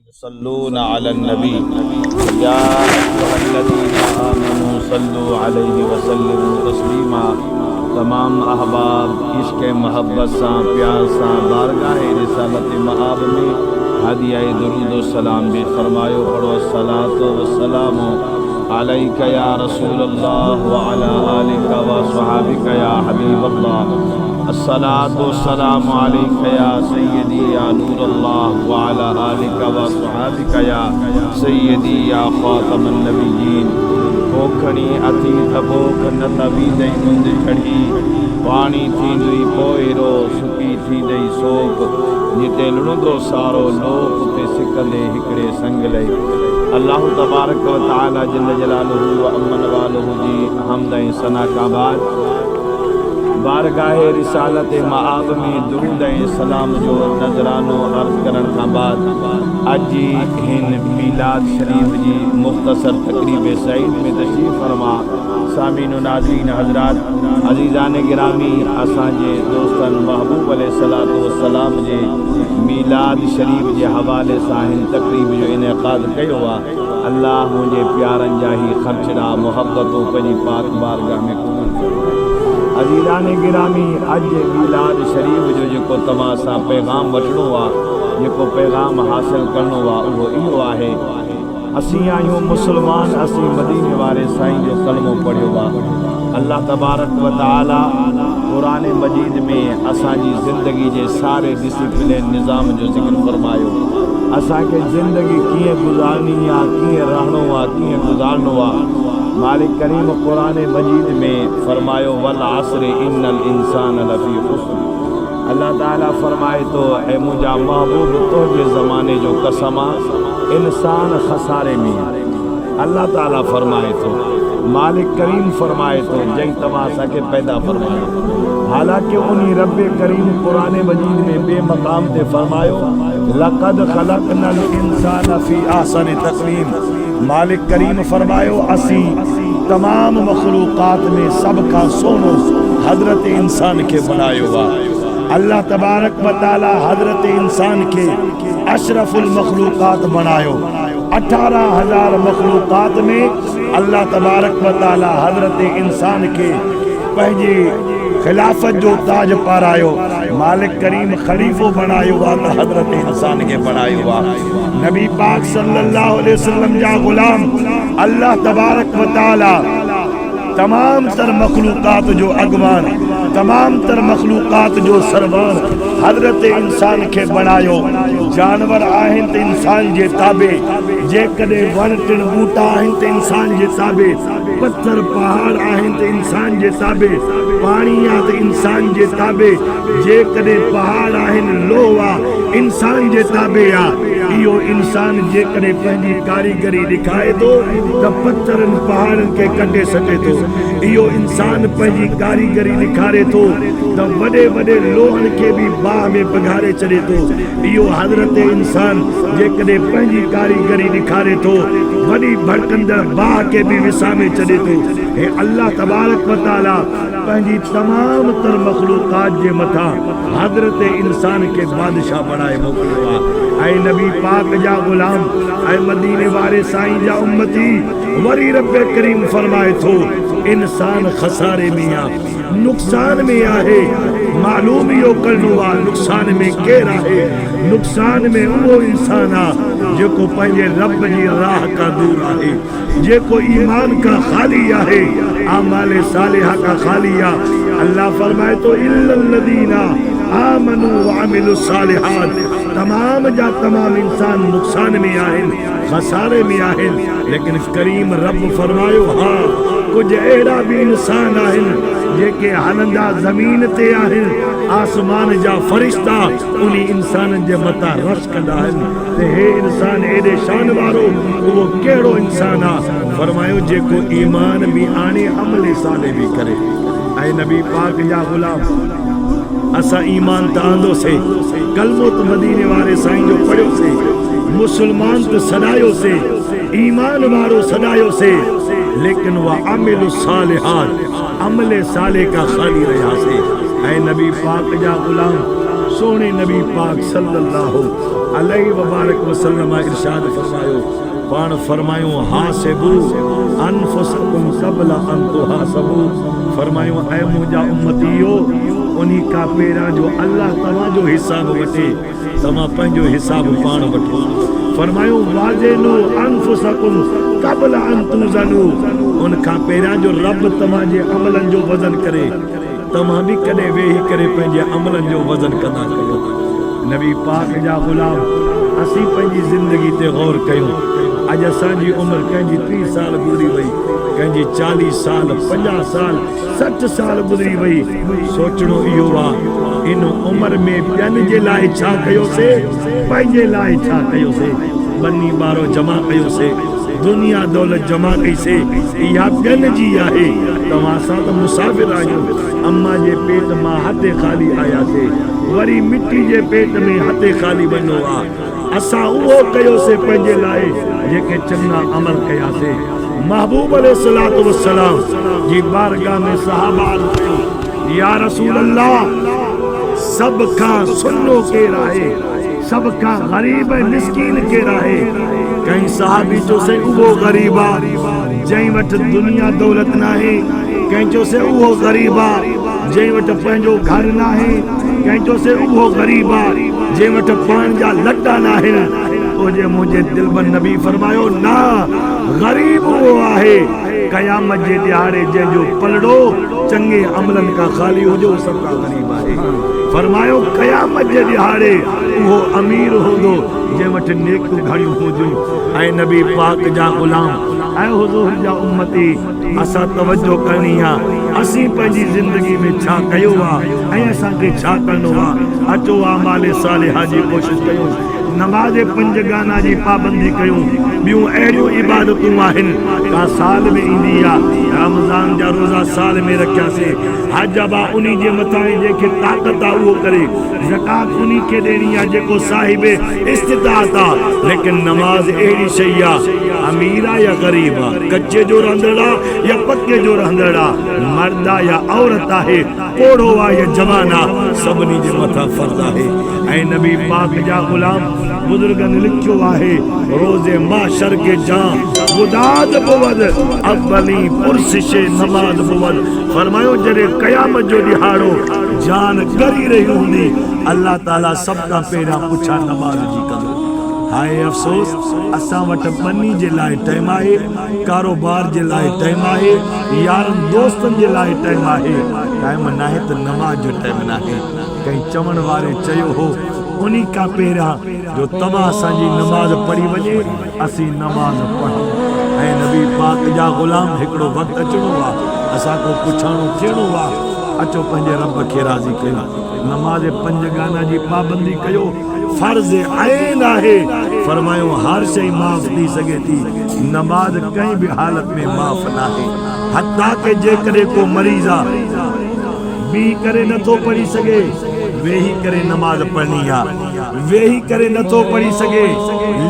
सल्लूना Alan नबी या अय्युहल्लज़ीना आमनू सल्लू अलैहि व सल्लिमू तस्लीमा। तमाम अहबाब इश्क़ महब्बत सां प्यार सां बारगाह रिसालत मआब में हदिया दुरूद व सलाम भी फरमायो। पढ़ो अस्सलातु वस्सलामु अलैका या रसूलल्लाह व अला आलिका व सहाबिका या हबीबल्लाह। अस्सलातु वस्सलामु अलैका या सय्यदी या नूरल्लाह व अला आलिका व सहाबिका या सय्यदी या खातमन नबिय्यीन। पोखणी अथी थबोक न तवी दई मुंद छड़ी पानी थींदुई पोइरो सुकी थींदई सोक जिते लुणंदो सारो लोक ते सिकंदे हिकड़े संग लई। अल्लाह तबारक व तआला जल्ल जलालुहु व अमन वालुहु जी हमद ऐं सना का बाद बारगाह रिसालत मआब में दुरूद ऐं सलाम जो नज़रानो अर्ज़ करण खां बाद अज हिन मीलाद शरीफ जी मुख्तसर तकरीब सईद में तशरीफ़ फरमा। सामीन नाज़रीन हज़रात अज़ीज़ान गिरामी असांजे दोस्तन महबूब अलैहिस्सलातु वस्सलाम जे मीलाद शरीफ के हवाले सां हिन तकरीब जो इनेकाद कयो आहे। अल्लाह मुझे प्यारन जा ही ख़र्चड़ा मुहब्बतों पंहिंजी पाक बारगाह में क़बूल कयो। अज़ीज़ान गिरामी अज मीलाद शरीफ जो जेको तव्हां सां पैगाम वठणो आहे, जेको पैगाम हासिल करणो आहे, उहो इहो आहे असीं आहियूं मुसलमान, असीं मदीने वारे साईं जो कलमो पढ़ियो आहे। अल्लाह तबारक व तआला कुरान मजीद में असांजी ज़िंदगी के सारे डिसिप्लिन निज़ाम जो ज़िक्र फरमायो। असांखे ज़िंदगी कीअं गुज़ारनी आहे, कीअं रहणो आहे, कीअं गुज़ारनो आहे। मालिक करीम कुरान मजीद में फरमायो वल अस्र इन्नल इंसान लफ़ी खुस्र। अल्लाह ताला फरमाए तो ऐ मुंहिंजा महबूब तो जे ज़माने जो कसम इंसान खसारे में। अल्लाह ताला फरमाए तो, मालिक करीम फरमाए तो जंहिं तव्हां असांखे पैदा फरमायो। हालांकि उन्हीं रब करीम कुरान मजीद में बेमक़ाम ते फरमायो लक़द ख़लक़नल इंसान फ़ी अहसनि तक़वीम। मालिक करीम फरमायो असी तमाम मखलूक़ात में सब का सोनो हजरत इंसान के बनायो वा। अल्लाह तबारक व तआला हजरत इंसान के अशरफुल मखलूक़ात बनायो। 18,000 मखलूक़ात में अल्लाह तबारक व तआला हजरत इंसान के पंहिंजी खिलाफत जो ताज पारायो। मालिक करीम खलीफो बनायो वा तो हजरत इंसान के बनायो वा। नबी पाक सल्लल्लाहु अलैहि वसल्लम जा गुलाम अल्लाह तबारक व तआला तमाम तर मखलूक़ात जो अगवान, तमाम तर मखलूक़ात जो सरवान हजरत इंसान के बनायो। जानवर आहिनि त इंसान जे ताबे, जेकॾहिं वण टिण बूटा आहिनि त इंसान जे ताबे, पत्थर पहाड़ आहिनि त इंसान जे ताबे, पानी आहे त इंसान जे ताबे, जेकॾहिं पहाड़ आहिनि लोह आहे इंसान जे ताबे आहे। इहो इंसान जेकॾहिं पंहिंजी कारीगरी ॾेखारे थो त पत्थरनि पहाड़नि खे कढे सघे थो। इहो इंसान पंहिंजी कारीगरी ॾेखारे थो त वॾे वॾे लोहनि खे बि बाह में पिघारे छॾे थो। इहो हज़रत इंसान जेकॾहिं पंहिंजी कारीगरी ॾेखारे थो वॾी भड़कंदड़ बाह खे बि विसामे छॾे थो। हे अल्लाह तबारक व तआला पंहिंजी तमाम तर मखलूक़ात जे मथां हज़रत इंसान के बादशाह बणाए मोकिलियो आहे। ऐं नबी पाक जा गुलाम ऐं मदीने वारे साईं जा उम्मती वरी रब करीम फरमाए थो इंसान खसारे में आहे, नुक़सान में आहे। मालूम इहो करणो आहे नुक़सान में केरु आहे। नुक़सान में उहो इंसान आहे जेको पंहिंजे रब जी राह का दूर आहे, जेको ईमान का खाली आहे, आमाल सालिहा का खाली आहे। अल्लाह फरमाए तो इल्लल्लज़ीना आमनू व अमिलुस सालिहात। तमाम जा तमाम इंसान नुक़सान में आहिनि, खसारे में आहिनि। लेकिन करीम रब फरमायो हाँ कुछ अहिड़ा भी इंसान आहिनि जेके हलंदा ज़मीन ते आहिनि, आसमान जा फरिश्ता उन्हीं इंसान जे मथां रश कंदा आहिनि त हे इंसान एॾे शान वारो उहो कहिड़ो इंसान आहे। फरमायो जेको ईमान भी आणे अमल साले भी करे। ऐं नबी पाक जा गुलाम असां ईमान त आंदोसीं, कलमो त मदीने वारे साईं जो पढ़ियोसीं, मुसलमान त सॾायोसीं, ईमान वारो सॾायोसीं, लेकिन वह अमिल सालिहात अमल साले का खाली रहियासीं। ऐं नबी पाक जा गुलाम सोने नबी पाक सल्लल्लाहु अलैहि वबारक वसल्लम इरशाद फरमायो पाण फरमायो हासिबू अनफुसकुम क़ब्ल अन तुहासबू फरमायो ऐ मुंहिंजा उम्मतियो उन्हीं का पेरा जो अल्लाह तव्हां जो हिसाब वठे तव्हां पंहिंजो हिसाब पाण वठो फरमायो वाज़िनु अनफुसकुम क़ब्ल अन तुज़नु उन खां पेरा जो रब तव्हां जे अमलनि जो वज़न करे तव्हां भी कॾहिं वेही करे पंहिंजे अमलनि जो वज़न कंदा कयो नबी पाक जा गुलाम असीं पंहिंजी ज़िंदगी ते गौर कयूं अॼु असांजी उम्र कंहिंजी 30 साल गुज़री वई कंहिंजी 40 साल 50 साल 60 साल गुज़री वई सोचणो इहो आहे इन उम्र में ॿियनि जे लाइ छा कयोसीं पंहिंजे लाइ छा कयोसीं बनी ॿारो जमा कयोसीं दुनिया दौलत जमा कईसीं इहा ॿियनि जी आहे तव्हां सां त मुसाफ़िर आहियूं अम्मा जे पेट मां हथे ख़ाली आयासीं वरी मिट्टी जे पेट में हथे ख़ाली वञो आहे असां उहो कयोसीं पंहिंजे लाइ जेके चङा अमल कयासीं महबूब अलैहिस्सलातु वस्सलाम जी बारगाह में सहाबा कयो या रसूल अल्लाह सब खां सुन्नो केरु आहे सब खां गरीब मिस्कीन केरु आहे कई सहाबी चयोसीं उहो गरीब आहे जंहिं वटि दुनिया दौलत नाहे कंहिं चयोसीं उहो गरीब आहे जंहिं वटि पंहिंजो घर नाहे कंहिं चयोसीं उहो गरीब आहे जंहिं वटि पाण जा लटा नाहिनि ओजे मुंहिंजे दिलबन नबी फरमायो ना गरीब उहो आहे क़यामत जे ॾियारे जंहिंजो पलड़ो चङे अमलनि खां ख़ाली हुजो सभ खां गरीब आहे फरमायो क़यामत जे ॾियारे उहो अमीर हूंदो जंहिं वटि नेक घड़ियूं हुजनि ऐं नबी पाक जा गुलाम ऐं हुज़ूर जा उम्मती असां तवज्जो करणी आहे असीं पंहिंजी ज़िंदगी में छा कयो आहे ऐं असांखे छा करिणो आहे अचो आमाले सालिहा जी कोशिशि कयूं नमाज़ 5 गाना जी पाबंदी कयूं ॿियूं अहिड़ियूं इबादतूं आहिनि का साल में ईंदी आहे रमज़ान जा रोज़ा साल में रखियासीं हज बा उन्हीं जे मथां जेके ताक़त आहे उहो करे ज़कात उन्हीं खे ॾियणी आहे जेको साहिब इस्तिताअत आहे लेकिन नमाज़ अहिड़ी शइ आहे अमीर आहे या ग़रीब आहे कच्चे जो रहंदड़ आहे या पक्के जो रहंदड़ आहे मर्द आहे या औरत आहे कोड़ो आहे या जवान आहे सभिनी जे मथां फ़र्ज़ आहे ऐं नबी पाक जा गुलाम बुजुर्गनि लिखियो आहे रोज़े माशर के जान बुदाद बुवद अव्वली पुरसिश नमाज बुवद फरमायो जॾहिं क़यामत जो ॾिहाड़ो जान ॻरी रही हूंदी अल्लाह ताला सभ खां पहिरियां पुछा नमाज जी कंदो हाय अफ़सोस असां वटि बनी जे लाइ टाइम आहे कारोबार जे लाइ टाइम आहे यारनि दोस्तनि जे लाइ टाइम आहे टाइम नाहे त नमाज जो टाइम नाहे कंहिं चवण वारे चयो हो उन्हीं का पहिरियां जो तव्हां असांजी नमाज़ पढ़ी वञे असीं नमाज़ पढ़ूं ऐं नबी पाक जा गुलाम हिकिड़ो वक़्तु अचिणो आहे असांखो पुछाणो थियणो आहे अचो पंहिंजे रब खे राज़ी कयूं नमाज़ 5 गाना जी पाबंदी कयो फर्ज़ आइन आहे फरमायो हर शइ माफ़ थी सघे थी नमाज़ कंहिं बि हालत में माफ़ नाहे हत्ता के जेकॾहिं को मरीज़ आहे बीह करे नथो पढ़ी सघे वेही करे नमाज पढ़नी आहे वेही करे नथो पढ़ी सघे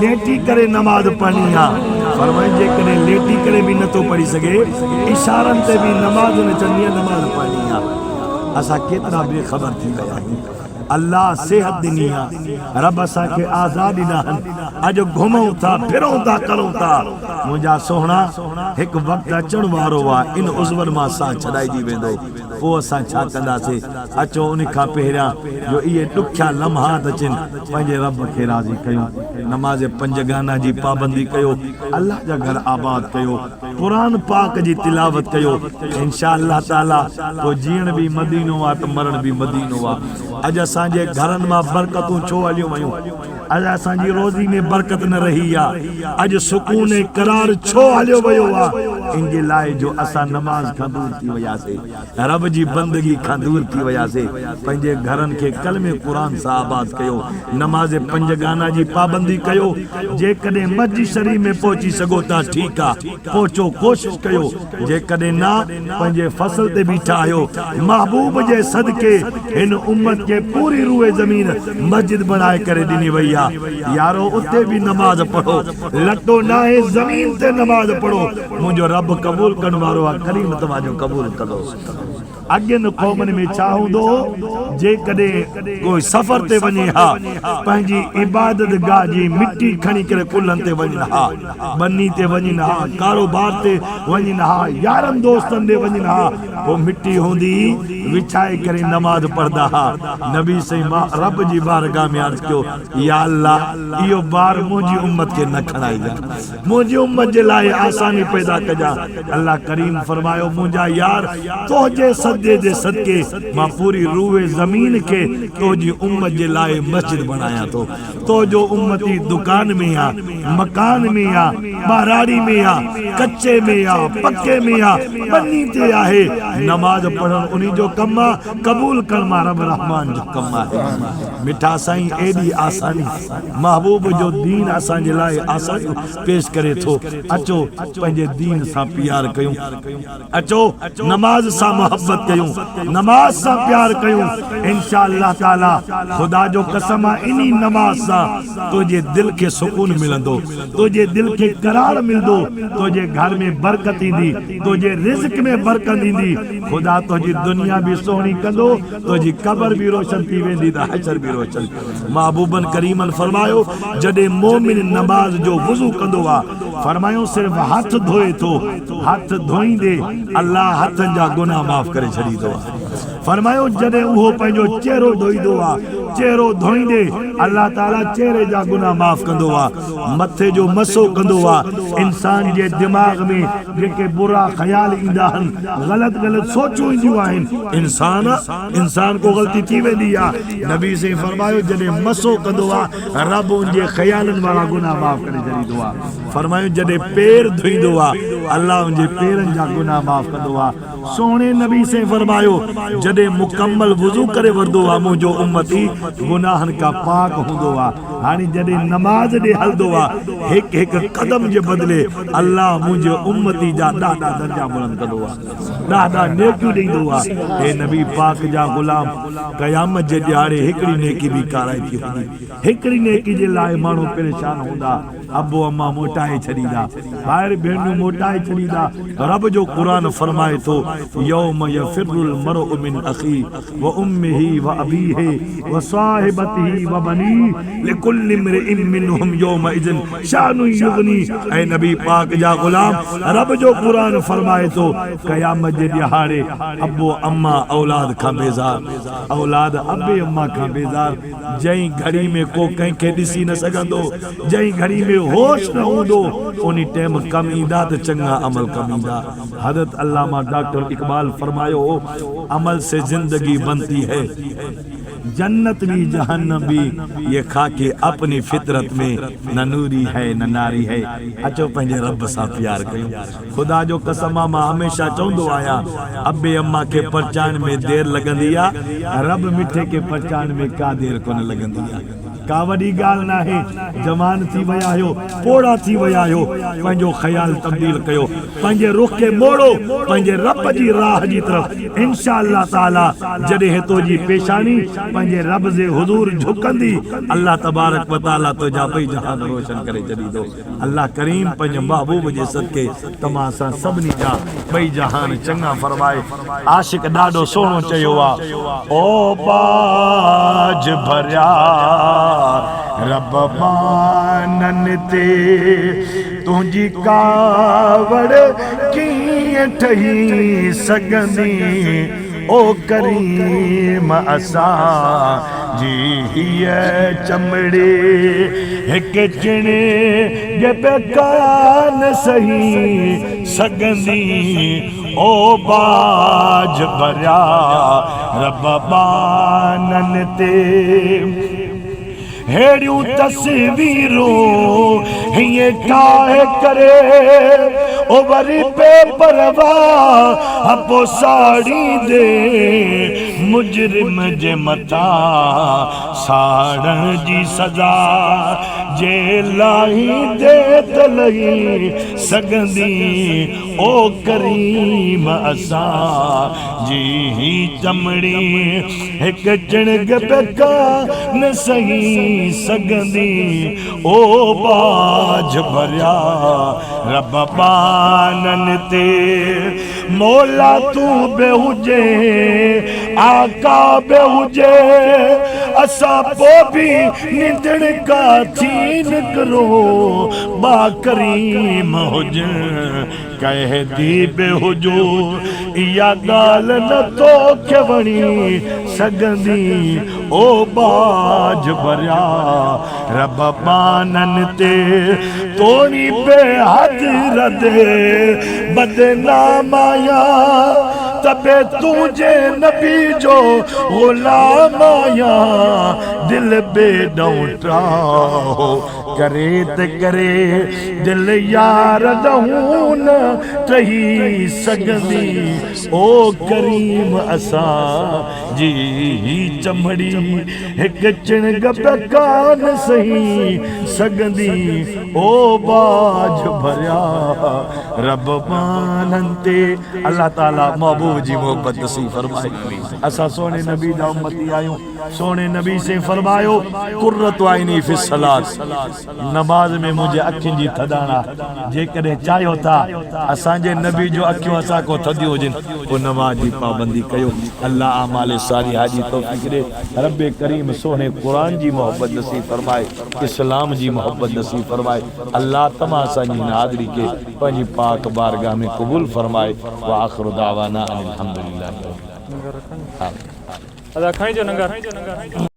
लेटी करे नमाज पढ़नी आहे फरमाए जेकॾहिं लेटी करे भी नथो पढ़ी सघे इशारनि ते भी नमाज न चवणी आहे नमाज पढ़नी आहे असां केतिरा बेख़बर थी विया आहियूं अल्लाह सेहत ॾिनी आहे रब असांखे आज़ादी ॾिना अॼु घुमूं था फिरूं था करूं था मुंहिंजा सोहणा हिकु वक़्तु अचण वारो आहे इन उज़वनि मां साह छॾाइजी वेंदो पोइ असां छा कंदासीं अचो उन खां पहिरियां जो इहे ॾुखिया लम्हात अचनि पंहिंजे रब खे राज़ी कयूं नमाज़ 5 गाना जी पाबंदी कयो अल्लाह जा घर आबाद कयो कुरान पाक जी तिलावत कयो इंशा अल्लाह ताला पोइ जीअण बि मदीनो आहे त मरण बि मदीनो आहे अॼु असांजे घरनि मां बरकतूं छो हलियूं वयूं अॼु असांजी रोज़ी में बरकत न रही आहे अॼु सुकून ऐं करार छो हलियो वियो आहे इन जे लाइ जो असां नमाज़ खां दूर थी वियासीं रब जी बंदगी खां दूर थी वियासीं पंहिंजे घरनि खे कलमे क़ुरान सां आबाद कयो नमाज़ 5 गाना जी पाबंदी कयो जेकॾहिं मस्जिद शरीफ़ में पहुची सघो था ठीकु आहे पहुचो कोशिशि कयो जेकॾहिं न पंहिंजे फसल ते बीठा आहियो महबूब जे सदके हिन उम्मत खे पूरी रूए ज़मीन मस्जिद बनाए करे ॾिनी वई आहे यारो उते भी नमाज पढ़ो लटो नाहे ज़मीन ते नमाज पढ़ो मुंहिंजो रब कबूल करण वारो आहे करीम तव्हांजो कबूल कंदो अॻियनि क़ौमनि में छा हूंदो जेकॾहिं कोई सफ़र ते वञे हा पंहिंजी इबादत गाह जी मिटी खणी करे कुल्हनि ते वञनि हा, बनी ते वञनि हा, कारोबार ते वञनि हा, यारनि दोस्तनि ते वञनि हा, पोइ मिटी हूंदी विछाए करे नमाज़ पढ़ंदा हा। नबी सही रब जी बारगाह में अर्ज़ कयो, या अल्लाह इहो बार मुंहिंजी उम्मत खे न खणाइजां, मुंहिंजी उम्मत जे लाइ आसानी पैदा कजां। अल्लाह करीम फरमायो, मुंहिंजा यार तुंहिंजे सदे जे सदके मां पूरी रूए ज़मीन खे तुंहिंजी उम्मत जे लाइ मस्जिद बणायां थो। तुंहिंजो उम्मती दुकान में आ, मकान में आ, ॿाराड़ी में आ, कच्चे में आ, पक्के में आ, बनी ते आहे, नमाज पढ़ण उन्हीं जो कम आ, कबूल करमा रब रहमान जो कम आहे। मिठा साईं एडी आसानी महबूब जो दीन असां जे लाइ आसानी पेश करे थो। अचो पंहिंजे दीन सां प्यार कयूं, अचो नमाज सां मोहब्बत कयूं, नमाज सां प्यार कयूं। इंशाअल्लाह ताला खुदा जो कसम आहे, इन्हीं नमाज सां तुझे दिल के सुकून मिलंदो, तुझे दिल के करार मिलंदो, तुझे घर में बरकत ईंदी, तुझे रिज़्क में बरकत ईंदी। खुदा तुझी दुनिया भी सोहणी कंदो, तुझी कब्र भी रोशन थी वेंदी, त हशर भी रोशन। महबूबन करीमन फरमायो, जॾहिं मोमिन नमाज जो वुज़ू कंदो आहे, फरमायो सिर्फ हथ धोए थो, हथ धोईंदे अल्लाह हथनि जा गुनाह माफ़ करे छॾींदो आहे। फरमायो जॾहिं उहो पंहिंजो चेहरो धोईंदो आहे, चेहरो धोईंदे अल्लाह ताला चेहरे जा गुनाह माफ़ कंदो आहे। मथे जो मसो कंदो आहे। इंसान जे दिमाग़ में जेके बुरा ख़्याल ईंदा आहिनि, ग़लति ग़लति सोचूं ईंदियूं आहिनि, इंसान को ग़लती थी वेंदी आहे। नबी से फरमायो जॾहिं मसो कंदो आहे, रब उनजे ख़्यालनि वारा गुनाह माफ़ करे छॾींदो आहे। फरमायो जॾहिं पेर धोईंदो आहे, अल्लाह उनजे पेरनि जा गुनाह माफ़ कंदो आहे। सोने नबी से फरमायो, जॾहिं मुकम्मल वुज़ू करे वरदो आहे, मुंहिंजो उम्मती गुनाहनि खां पाक हूंदो आहे। हाणे जॾहिं नमाज ॾे हलंदो आहे, हिकु हिकु कदम जे बदिले अल्लाह मुंहिंजे उम्मती जा ॾाढा दर्जा बुलंद कंदो आहे, ॾाढा नेकियूं ॾींदो आहे। हे नबी पाक जा गुलाम, क़यामत जे ॾियारे हिकिड़ी नेकी बि काराई थी हूंदी, हिकिड़ी नेकी जे लाइ माण्हू परेशान हूंदा, अबो अम्मा मोटाए छॾींदा, भाइर भेनरूं मोटाए छॾींदा। रब जो क़ुरान फरमाए थो, यौम यफिरुल मरउ मिन अखी व उम्मिही व अबीही व साहिबतिही व बनीही लिकुल्लि इम्रिइन मिनहुम यौमइज़िन शानुन युग़नी। ऐ नबी पाक जा गुलाम, रब जो क़ुरान फरमाए थो, क़यामत जे ॾिहाड़े अबो अम्मा औलाद खां बेज़ार, औलाद अबे अम्मा खां बेज़ार। जंहिं घड़ी में को कंहिंखे ॾिसी न सघंदो, जंहिं घड़ी में होश न हूंदो, उन टाइम कम ईंदा त चङा अमल कम ईंदा। हज़रत अल्लामा डॉक्टर इकबाल फरमायो, अमल से जिंदगी बनती है, जन्नत भी जहन्नम भी, ये खाके अपनी फितरत में, न नूरी है न नारी है। अचो पंहिंजे रब सां प्यार कयूं। खुदा जो कसम मां हमेशा चवंदो आहियां, अबे अम्मा के परचाइण में देर लॻंदी आहे, रब मिठे के परचाइण में का देर कोन लॻंदी आहे। का वॾी ॻाल्हि न आहे। जवान थी विया आहियो, पोड़ा थी विया आहियो, पंहिंजो ख़्याल तब्दील कयो, पंहिंजे रुख खे मोड़ो पंहिंजे रब जी राह जी तरफ़। इंशाअल्लाह ताला जॾहिं तुंहिंजी पेशानी पंहिंजे रब जे हुज़ूर झुकंदी, अल्लाह तबारक व तआला तुंहिंजा ॿई जहान रोशन करे छॾींदो। अल्लाह करीम पंहिंजे महबूब जे सदके तमाम सां सभिनी जा ॿई जहान चङा फरमाए। आशिक ॾाढो सुहिणो चयो आहे, ओ बाज भरिया रब मानन ते, तुंहिंजी कावड़ कीअं ठही सघंदी, ओ करीम असां जी हीअ चमड़े हिकु चिणे जे कान सही सघंदी, ओ बाज भरिया रब बानन ते। हेड़ियूं तस्वीरूं हीअं ठाहे करे, ओ वरी पेपर वां साड़ी दे, मुजरिम जे मथां साड़ण जी सज़ा जे लाही दे त लही सघंदी, ओ करीम असा जी ही चमड़ी एक चिणग बेका न सही सगंदी ओ बाज भरिया रब बानन ते मौला तू बेहुजे आका बेहुजे असा पो भी निंदण का थी निकरो बा करीम हुज कह दी बेहुजो या गाल न तो के वणी सगंदी ओ बाज भरिया रब बानन ते तोनी बेहद रदे बदनाम आया तबे तुझे नबी जो गुलाम आया दिल बेडौटा हो करे ते करे दिल यार दहून तही सगंदी ओ करीम असा जी चमड़ी एक चिणग बेकान सही सगंदी ओ बाज भरिया रब मानते अल्लाह ताला महबूब जी मोहब्बत नसीब फरमाए असा सोने नबी दा उम्मती आयो सोने नबी से फरमायो कुर्रत आइनी फी सलात नमाज में मुझे अखिन जी थदाना जे कदे चायो था असांजे नबी जो अखियों असा को थदियो जिन वो नमाज जी पाबंदी कयो अल्लाह आमाल सालिहा जी तौफीक दे रब्बे करीम सोने कुरान जी मोहब्बत नसीब फरमाए इस्लाम जी मोहब्बत नसीब फरमाए अल्लाह तमा असांजी नादरी के पंजी पाक बारगाह में कबूल फरमाए व आखिर दावाना अल्हम्दुलिल्लाह। अदा खाई जो नंगा